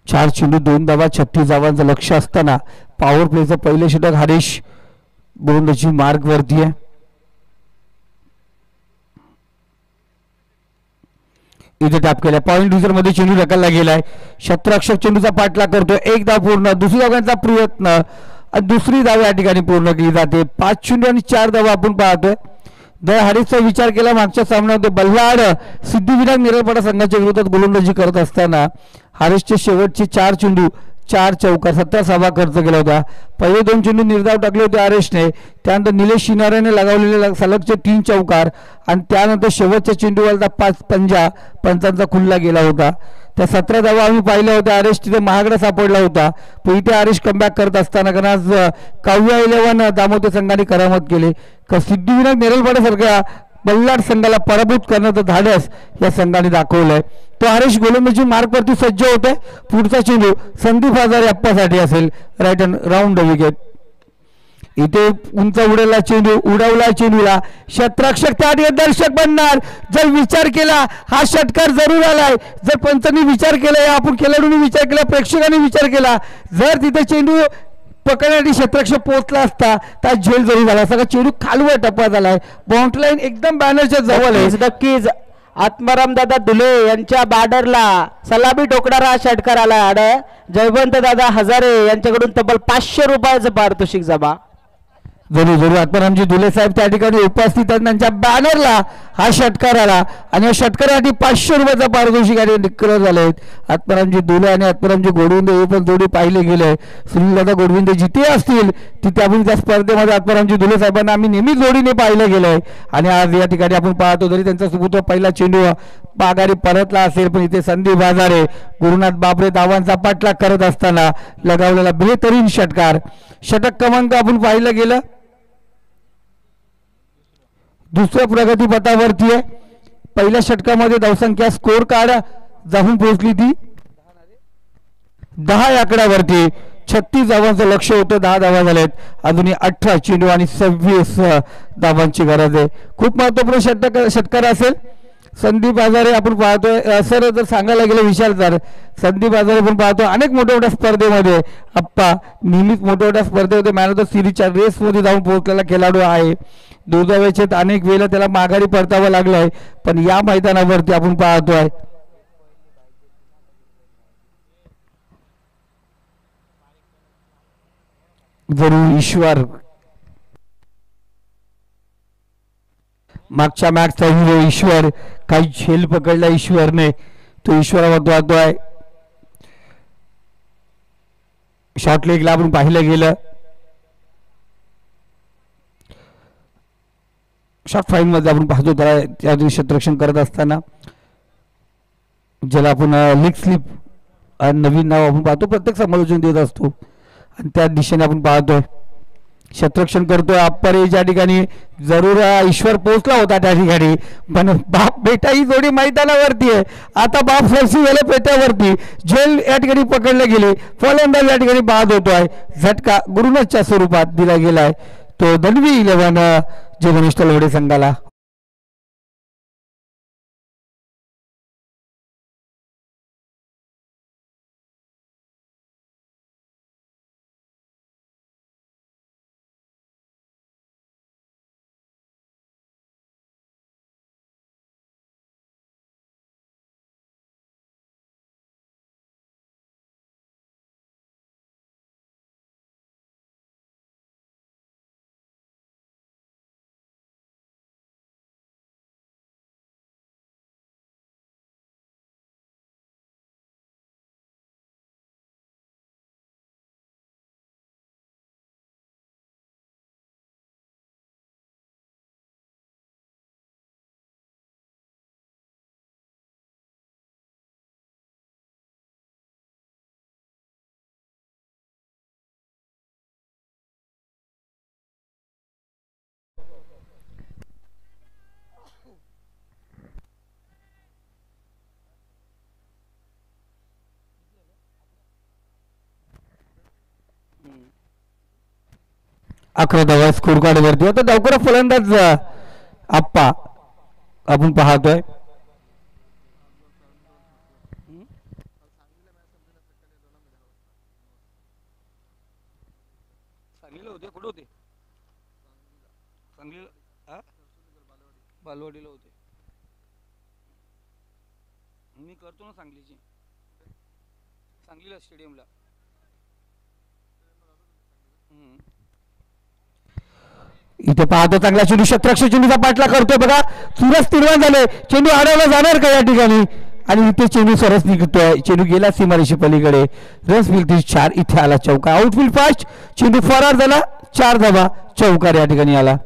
चार चेंडू 2 धावा 36 धावांचं लक्ष असताना पॉवर प्लेचं पहिले षटक हरीश गोलंदाजी मार्ग वरती आहे. इथे टॅप केलाय, पॉइंट युजर मध्ये चेंडू ढकलला गेलाय. क्षेत्ररक्षक चेंडूचा पाठलाग करतो, एक धाव पूर्ण, दुसरी धावांचा प्रयत्न, दुसरी धाव या ठिकाणी पूर्ण केली जाते. 5 चेंडू आणि 4 धावा आपण पाहतोय. जर हरीशचा विचार केला मागच्या सामन्यामध्ये बल्लाड सिद्धिविनायक निरलपाडा संघाच्या विरोधात गोलंदाजी करत असताना हरीशचे शेवटचे 4 चेंडू 4 चौकार 17 धावा खर्च केला होता. पहिले 2 चेंडू निर्धाव टाकले होते हरीशने, त्यानंतर निलेश शिनारेने लगावलेले सलगचे 3 चौकार आणि त्यानंतर शेवटच्या चेंडूवरचा 5 पंजा पंचांचा खुल्ला गेला होता. त्या 17 धावा आम्ही पाहिल्या होत्या. हरीश तिथे महागडा सापडला होता, पण इथे हरीश कमबॅक करत असताना कारण आज काव्या 11 दामोदर संघाने करामत केली. सिद्धिविनायक नेरलपाड्यासारख्या बल्लाड संघाला पराभूत करण्याचं धाडस या संघाने दाखवलंय. तो हरीश गोलंदाजी मार्गवरती सज्ज होते. पुढचा चेंडू संदीप आजारे अप्पासाठी असेल, राईट हँड राऊंड विकेट. इथे उंच उडवला चेंडू, उडवला चेंडूला, क्षेत्ररक्षक त्या दर्शक बनणार. जर विचार केला हा षटकार जरूर आलाय, जर पंचांनी विचार केला, आपण खेळाडूंनी विचार केला, प्रेक्षकांनी विचार केला, जर तिथे चेंडू पकडण्यासाठी क्षेत्ररक्षक पोहोचला असता तर झेल जरूर झाला. सगळा चेंडू खालवर टप्पा झालाय, बाउंड्री लाईन एकदम बॅनरच्या जवळ आहे. नक्कीच आत्माराम दादा दुले यांच्या बॉर्डरला सलामी ठोकणारा षटकार आला. जयवंत दादा हजारे यांच्याकडून तब्बल 500 रुपयाचं पारितोषिक जमा. जरूर आत्मारामजी दुले साहेब त्या ठिकाणी उपस्थित आहेत, त्यांच्या बॅनरला हा षटकार आला आणि या षटकारासाठी 500 रुपयाचा पारितोषिक डिक्लेअर झाले आहेत. आत्मारामजी दुले आणि आत्मारामजी गोडविंदे हे पण जोडी पाहिले गेले. सुनीलदादा गोडविंदे जिथे असतील तिथे आपण त्या स्पर्धेमध्ये आत्मारामजी दुले साहेबांना आम्ही नेहमी जोडीने पाहिलं गेलंय आणि आज या ठिकाणी आपण पाहतो जरी त्यांचा सुपुत्र पहिला चेंडू बागारी परतला असेल, पण इथे संदीप हजारे गुरुनाथ बापरे धावांचा पाठलाग करत असताना लगावलेला बेहतरीन षटकार. षटक क्रमांक आपण पाहिलं गेलं दुसऱ्या प्रगतीपथावरती आहे. पहिल्या षटकामध्ये धावसंख्या स्कोर कार्ड जाऊन पोहोचली ती 10 आकड्यावरती. 36 धावांचं लक्ष होतं, 10 धावा झालेत. अजूनही 18 चेंडू आणि 26 धावांची गरज आहे. खूप महत्वपूर्ण षटकार असेल. संदीप आजारे आपण पाहतोय. सर जर सांगायला गेलं विशाल सर, संदीप आजारे आपण पाहतोय अनेक मोठ्या मोठ्या स्पर्धेमध्ये आप्पा नेहमीच मोठ्या मोठ्या स्पर्धेमध्ये मॅन ऑफ द सिरीजच्या रेसमध्ये जाऊन पोहोचलेला खेळाडू आहे. दुर्दैवाचे अनेक वेळेला त्याला माघारी परतावं लागलं आहे, पण या मैदानावरती आपण पाहतोय जरूर ईश्वर मागच्या मॅचचा हिरो ईश्वर, काही झेल पकडला ईश्वरने, तो ईश्वरावर वाहतोय. शॉर्ट लेगला आपण पाहिलं गेलं, शॉर्ट फाईन मध्ये आपण पाहतो त्याला त्या दिवशी क्षेत्ररक्षण करत असताना, ज्याला आपण लीग स्लिप नवीन नाव आपण पाहतो, प्रत्येक समालोचन देत असतो आणि त्या दिशेने आपण पाहतोय क्षेत्ररक्षण करतोय आप्पारे. ज्या ठिकाणी जरूर ईश्वर पोहोचला होता त्या ठिकाणी, पण बाप बेटा ही जोडी मैदानावरती आहे. आता बाप फरशी गेले पेट्यावरती, झेल या ठिकाणी पकडले गेले, फलंदाज या ठिकाणी बाद होतोय. झटका गुरुनाथच्या स्वरूपात दिला गेलाय, तो दंडवी 11 जे घनिष्ठ लोढे संघाला. अकरा धावा स्कोर कार्ड वरती. आता लवकर फलंदाज आप्पा आपण पाहतोय. सांगलीला होते, कुठे होते? सांगलीला बालवाडीला होते. मी करतो ना सांगलीची, सांगलीला स्टेडियमला. इथे पाहतो चांगला चेंडू, क्षेत्ररक्षक चेंडूचा पाठला करतोय बघा, चुरस निर्माण झाले, चेंडू अडवला जाणार का या ठिकाणी, आणि इथे चेंडू सरस निघतोय, चेंडू गेला सीमारेषे पलीकडे. रस मिळते 4, इथे आला चौका. आउटफील्ड फास्ट, चेंडू फरार झाला, 4 धावा, चौकार या ठिकाणी आला.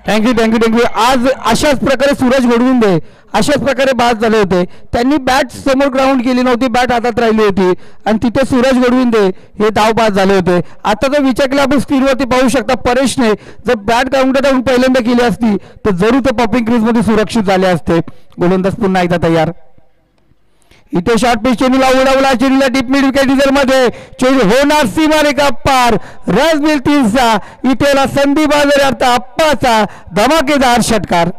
थँक्यू आज अशाच प्रकारे सूरज घोडविंदे अशाच प्रकारे बाद झाले होते. त्यांनी बॅट समोर ग्राउंड केली नव्हती, बॅट हातात राहिली होती आणि तिथे सूरज घोडविंदे हे धाव बाद झाले होते. आता जर विचार केला आपण स्क्रीनवरती पाहू शकता, परेशने जर बॅट ग्राउंड टाकून पहिल्यांदा केली असती तर जरूर ते पॉपिंग क्रीजमध्ये सुरक्षित झाले असते. गोलंदाज पुन्हा एकदा तयार. इथे शॉर्ट पिच चेंडूला उडवला, चेंडूला डीप मिड विकेट मध्ये चेंडू होणार सीमारेखा पार, रस मिल 3चा. इथेला संदीप आजारे अर्थ अप्पाचा धमाकेदार षटकार.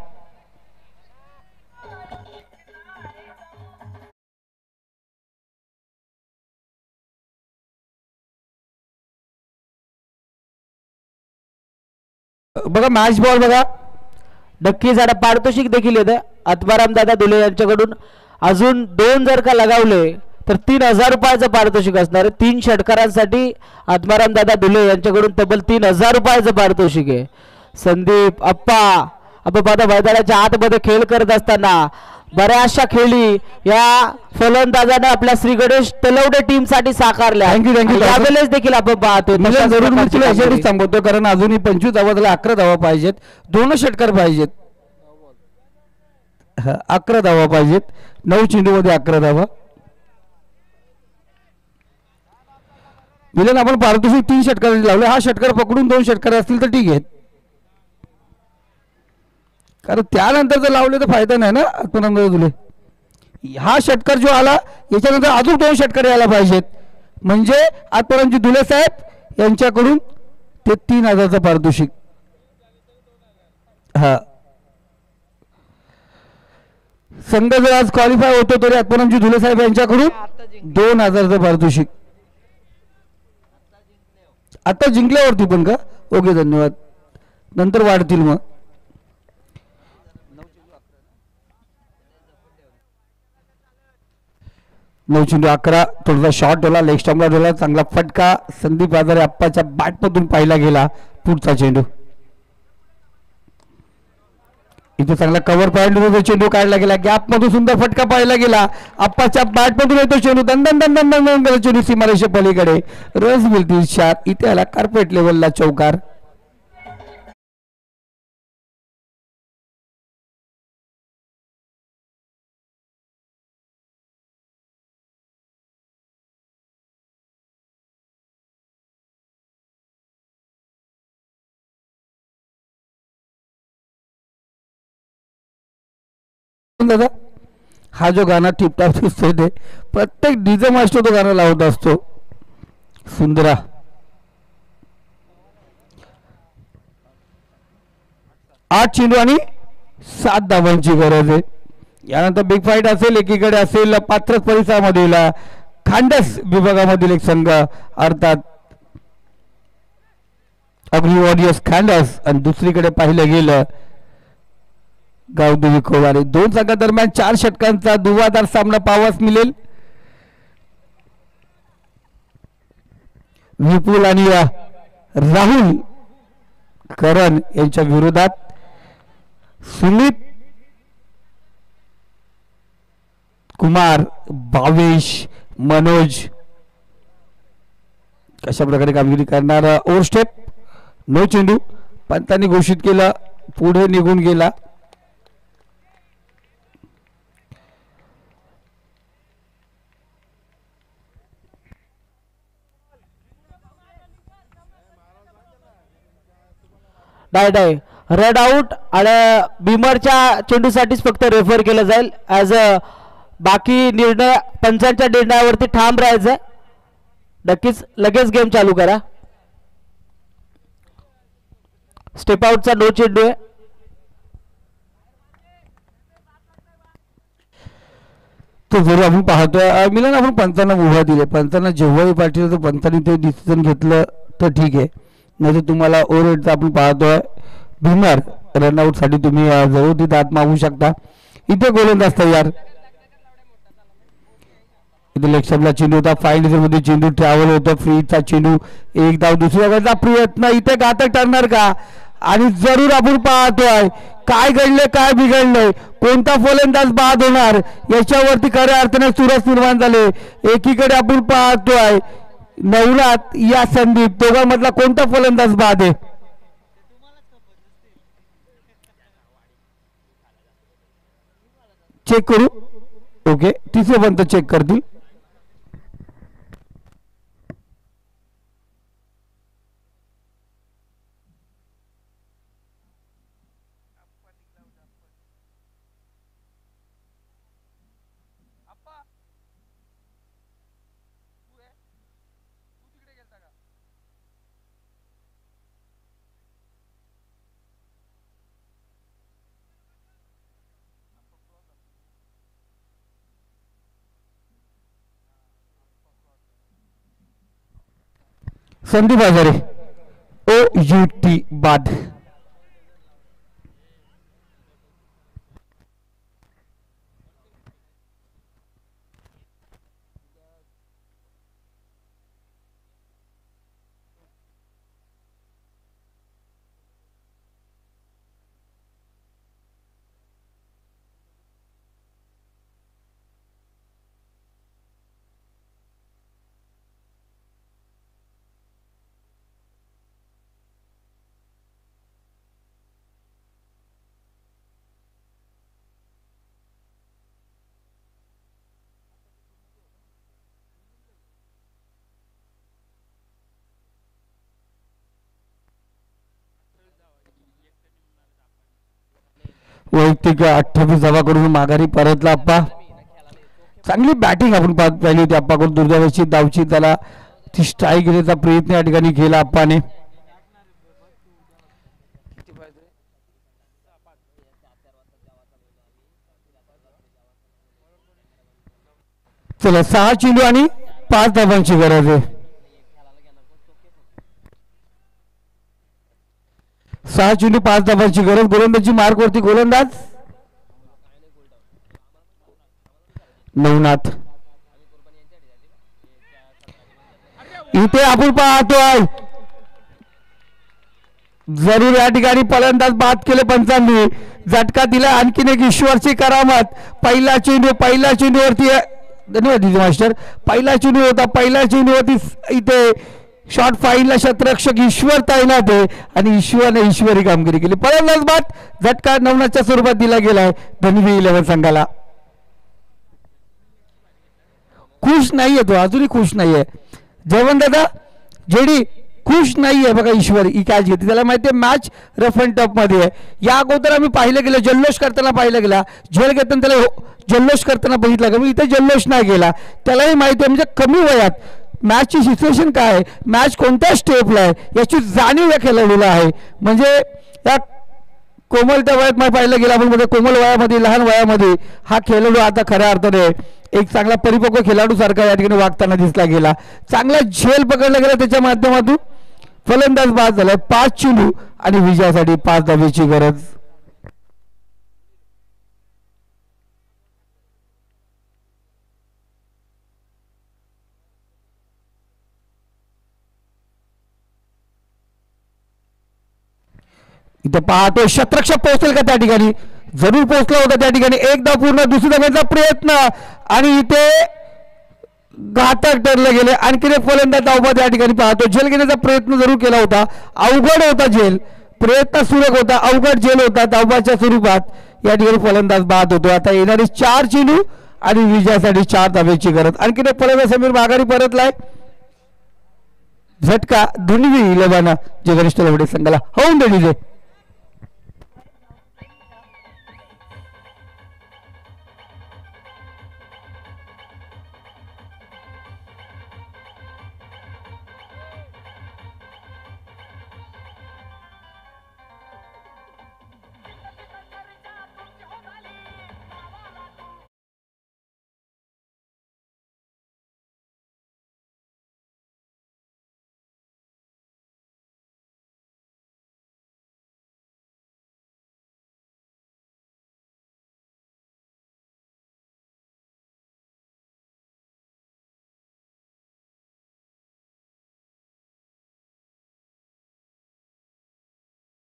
बघा मॅच बॉल बघा, नक्कीच आता पारितोषिक देखील येतं आत्माराम दादा दुले यांच्याकडून. अजून 2 जर का लगावले तर 3000 रुपयाचं पारितोषिक असणार आहे. 3 षटकारांसाठी आत्माराम दादा दुले यांच्याकडून तब्बल 3000 रुपयाचं पारितोषिक आहे. संदीप अप्पा आता मैदानाच्या आतमध्ये खेळ करत असताना बऱ्याचशा खेळी या फलंदाजाने आपल्या श्री गणेश तलवडे टीम साठी साकारल्या. थँक्यू यावेळेस देखील आपण पाहतो जरूर थांबवतो कारण अजूनही 25 धावा झाल्या, 11 धावा पाहिजेत, 2 षटकार पाहिजेत, 11 धावा पाहिजेत, 9 चेंडूमध्ये 11 धावा. मिलन आपण पारितोषिक 3 षटकार लावले, हा षटकार पकडून 2 षटकार असतील तर ठीक आहे, कारण त्यानंतर जर लावले तर फायदा नाही ना. आत्माराम तुले हा षटकार जो आला याच्यानंतर अजून 2 षटकार यायला पाहिजेत, म्हणजे आत्मारामजी दुले साहेब यांच्याकडून ते 3000चं पारितोषिक. हा संघ जर आज क्वालिफाय होतो तरी आत्मारामजी दुले साहेब यांच्याकडून 2000चं पारितोषिक. आता जिंकल्यावरती पण का? ओके धन्यवाद, नंतर वाढतील मग. 9 चेंडू 11, थोडासा शॉट डोला, लेग स्टंपला डोला, चांगला फटका संदीप आजारे अप्पाच्या बॅटमधून पाहिला गेला. पुढचा चेंडू इथे चांगला कव्हर पॉइंट चेंडू काढला गेला, गॅप मधून सुंदर फटका पाहिला गेला. अप्पाच्या बॅटमधून येतो चेंडू, दंदन दंदन दंदन चेंडू सीमारेषे पलीकडे, रस मिळतील 4. इथे आला कार्पेट लेवलला चौकार. दादा हा जो गाणं टिपटॉप दिसतोय ते प्रत्येक डीजे मास्टर तो गाणं लावत असतो. सुंदरा 8 चेंडू आणि 7 धावांची गरज आहे. यानंतर बिग फाईट असेल, एकीकडे असेल पात्र परिसरामधील खांडस विभागामधील एक संघ अर्थात अग्निवॉरियर्स खांडस आणि दुसरीकडे पाहिलं गेलं गावदेवी कोवारे. 2 संघादरम्यान 4 षटकांचा दुवादार सामना पाहावास मिळेल. विपुल आणि राहुल करण यांच्या विरोधात सुमित कुमार, भावेश, मनोज कशा प्रकारे कामगिरी करणार. ओव्हर स्टेप 9 चेंडू पंतांनी घोषित केला, पुढे निघून गेला. नाही रेड आउट आणि बिमरच्या चेंडूसाठीच फक्त रेफर केलं जाईल. ॲज अ बाकी निर्णय पंचांच्या निर्णयावरती ठाम राहायचं. नक्कीच लगेच गेम चालू करा. स्टेप आउटचा 9 चेंडू आहे. तो जरूर आपण पाहतोय मिलन आपण पंचांना उभा दिले. पंचांना जेव्हाही पाठवलं तर पंचांनी ते डिसिजन घेतलं तर ठीक आहे, नाही तर तुम्हाला ओव्हर आपण पाहतोय भीमर रनआउट साठी तुम्ही जरूर तिथे आत मागू शकता. इथे गोलंदाज तयार. इथे लेक्चरला चेंडू होता, फाईन मध्ये चेंडू ट्रॅव्हल होतो, फ्रीचा चेंडू एक धाव. दुसऱ्या गटाचा प्रयत्न इथे घातक ठरणार का? आणि जरूर आपण पाहतोय काय घडले काय बिघडले, कोणता फलंदाज बाद होणार याच्यावरती खऱ्या अर्थाने चुरस निर्माण झाले. एकीकडे आपण पाहतोय नवनाथ या संदीप दोघांमधला कोणता फलंदाज बाद आहे. चेक करू. ओके, तिसरे पंत चेक करतील. संदीप हजारे OUT बाद. वैयक्तिक 28 धावा करून माघारी परतला आप्पा. चांगली बॅटिंग आपण पाहिली होती आप्पाकडून. दुर्दैवाची धावची त्याला ती स्ट्राईक घेण्याचा प्रयत्न या ठिकाणी केला आप्पाने. चला 6 चेंडू आणि 5 धावांची गरज आहे. 6 चेंडू 5 धावांची गरज. गोलंदाजी मार्कवरती गोलंदाज नवनाथ. इथे आपण पाहतोय जरूर या ठिकाणी फलंदाज बाद केले पंचांनी. झटका दिला आणखीन एक ईश्वरची करामत. पहिला चेंडूवरती धन्यवाद मास्टर. पहिला चेंडू होता. पहिल्या चेंडूवरती इथे शॉर्ट फाईनला क्षेत्ररक्षक ईश्वर तैनात आहे आणि ईश्वरने ईश्वरी कामगिरी केली. फलंदाज बाद. झटका नवनाथच्या स्वरूपात दिला गेलाय धनवी 11 संघाला. खुश नाहीये तो, अजूनही खुश नाहीये जयवंत दादा. जेडी खुश नाहीये बघा. ईश्वर ही कॅच घेते. त्याला माहितीये मॅच रफ अँड टफ मध्ये आहे. या अगोदर आम्ही पाहिलं गेलं जल्लोष करताना पाहिलं गेला. झेल घेताना त्याला जल्लोष करताना बघितला का. इथे जल्लोष नाही गेला. त्यालाही माहिती आहे म्हणजे कमी वयात मॅचची सिच्युएशन काय आहे, मॅच कोणत्या स्टेपला आहे याची जाणीव या खेळाडूला आहे. म्हणजे या कोमलत्या वयात मला पाहिलं गेलं आपण म्हणजे कोमल वयामध्ये लहान वयामध्ये हा खेळाडू आता खऱ्या अर्थाने एक चांगला परिपक्व खेळाडू सारखा या ठिकाणी वागताना दिसला गेला. चांगला झेल पकडला गेला त्याच्या माध्यमातून. फलंदाज बाद झालाय. 5 चेंडू आणि विजयासाठी 5 धावेची गरज. इथे पाहतो क्षेत्ररक्षक पोहोचेल का त्या ठिकाणी. जरूर पोहोचला होता त्या ठिकाणी. एक धाव पूर्ण. दुसरी धावेचा प्रयत्न आणि इथे घातक ठरले गेले. आणखी एक फलंदाज धावबाद या ठिकाणी पाहतो. झेल घेण्याचा प्रयत्न जरूर केला होता. अवघड होता झेल. प्रयत्न सुरेख होता. अवघड झेल होता धावबाच्या स्वरूपात या ठिकाणी फलंदाज बाद होतो. आता येणारी 4 चेंडू आणि विजयासाठी 4 धावेची गरज. आणखी एक फलंदाज समीर माघारी परतलाय. झटका धुनवी 11 जगनिष्ठ लवडे संघाला. होऊन दे.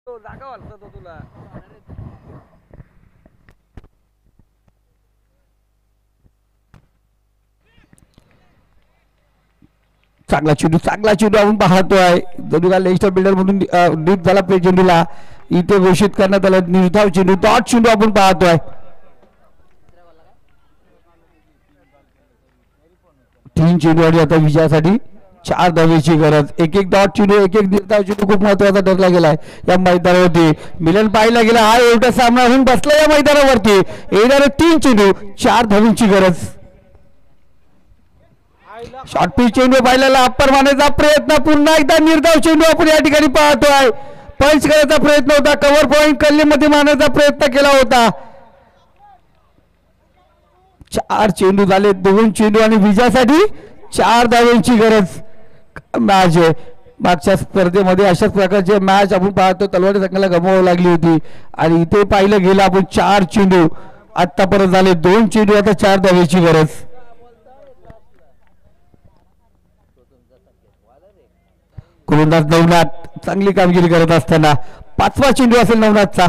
जागा वाटत तुला. चांगला चेंडू आपण पाहतोय. जणू का लेस्टर बिल्डर मधून डीप झाला चेंडूला. इथे घोषित करण्यात आला निर्धाव चेंडू. डॉट चेंडू आपण पाहतोय. 3 चेंडू आणि आता विजयासाठी 4 धावेची गरज. एक डॉट चेंडू, एक निर्धाव चेंडू खूप महत्वाचा ठरला गेलाय या मैदानावरती. मिलन पाहिला गेला, हा एवढा सामना होऊन बसला या मैदानावरती. येणारे 3 चेंडू 4 धावेची गरज. शॉर्ट पिच चेंडू पाहिलेला अप्पर मारण्याचा प्रयत्न, पुन्हा एकदा निर्धाव चेंडू आपण या ठिकाणी पाहतोय. पंच करायचा प्रयत्न होता, कव्हर पॉइंट कल्लीमध्ये मारण्याचा प्रयत्न केला होता. 4 चेंडू झाले, 2 चेंडू आणि विजयासाठी 4 धावांची गरज. मॅच आहे मागच्या स्पर्धेमध्ये अशाच प्रकारचे मॅच आपण पाहतो, तलवारी संघाला गमवावं लागली होती आणि इथे पाहिलं गेलं आपण 4 चेंडू आतापर्यंत झाले, 2 चेंडू आता 4 धावेची गरज. गोलंदाज नवनाथ चांगली कामगिरी करत असताना 5वा चेंडू असेल नवनाथचा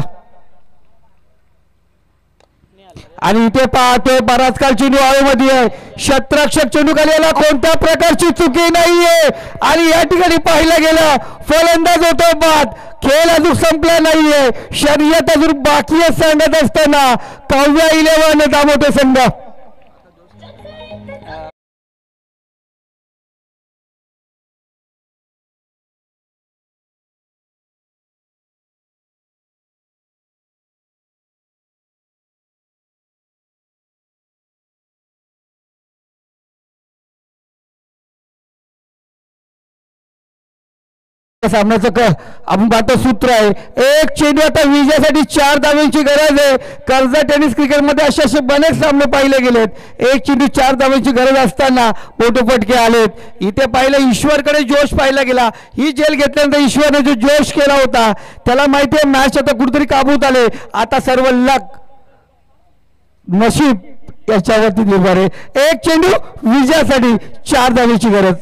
आणि इथे पाहतोय बराच काळ चेंडू हवेमध्ये आहे. क्षेत्ररक्षक चेंडू खाली आला, कोणत्या प्रकारची चुकी नाहीये आणि या ठिकाणी पाहिलं गेलं फलंदाज होतो बाद. खेळ अजून संपला नाहीये, शर्यत अजून बाकी सांगत असताना काव्या 11 दामोटे संघ. सामन्याचं आपण पाहतो सूत्र आहे, एक चेंडू आता विजयासाठी 4 धावांची गरज आहे. कर्जत टेनिस क्रिकेटमध्ये असे बरेच सामने पाहिले गेलेत. एक चेंडू 4 धावांची गरज असताना मोठे फटके आलेत. इथे पाहिलं ईश्वरकडे जोश पाहिला गेला. ही जेल घेतल्यानंतर ईश्वरने जो जोश केला होता त्याला माहिती आहे मॅच आता कुठेतरी काबूत आले. आता सर्व लक नशीब याच्यावरती निर्भर आहे. एक चेंडू विजयासाठी 4 धावांची गरज.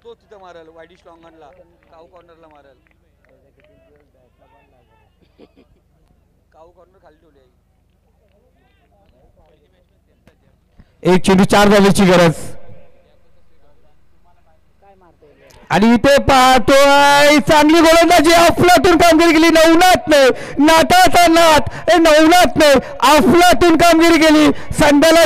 तो तिथं मारेल वाईडिश लॉंगनला काऊ कॉर्नरला मारेल. काऊ कॉर्नर खाली ठेवली आहे. एक चेंडू 4 धावेची गरज आणि इथे पाहतोय चांगली गोलंदाजी अफलातून कामगिरी केली नवनाथने. नाटाचा नाथ नवनाथने अफलातून कामगिरी केली. संघाला